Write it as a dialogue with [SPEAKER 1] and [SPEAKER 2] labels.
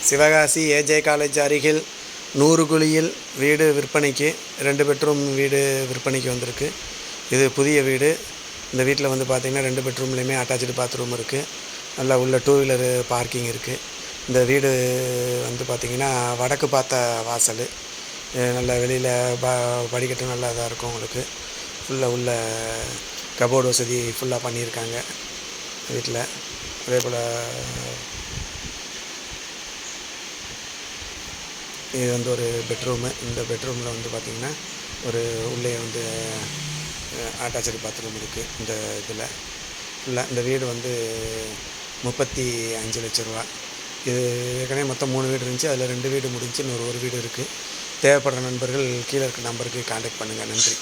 [SPEAKER 1] Sivakasi AJ college அருகில் 100 குழியில் வீடு விற்பனைக்கு 2 பெட்ரூம் வீடு விற்பனைக்கு வந்திருக்கு. இது புதிய வீடு. இந்த வீட்டில் வந்து பார்த்திங்கன்னா 2 பெட்ரூம்லேயுமே அட்டாச்சு பாத்ரூம் இருக்குது. நல்லா உள்ள 2 வீலர் பார்க்கிங் இருக்குது. இந்த வீடு வந்து பார்த்திங்கன்னா வடக்கு பார்த்த வாசல். நல்லா வெளியில் படிக்கட்டு நல்லா இதாக இருக்கும். உங்களுக்கு ஃபுல்லாக உள்ள கபோர்டு வசதி ஃபுல்லாக பண்ணியிருக்காங்க வீட்டில். அதே போல் இது வந்து ஒரு பெட்ரூமு. இந்த பெட்ரூமில் வந்து பார்த்திங்கன்னா ஒரு உள்ளே வந்து அட்டாச்சு பாத்ரூம் இருக்குது. இந்த இதில் ஃபுல்லாக இந்த வீடு வந்து 35 லட்ச ரூபா. இது ஏற்கனவே மொத்தம் 3 வீடு இருந்துச்சு. அதில் 2 வீடு முடிஞ்சு இன்னொரு 1 வீடு இருக்குது. தேவைப்படுற நண்பர்கள் கீழே இருக்க நம்பருக்கு கான்டாக்ட் பண்ணுங்கள். நன்றி.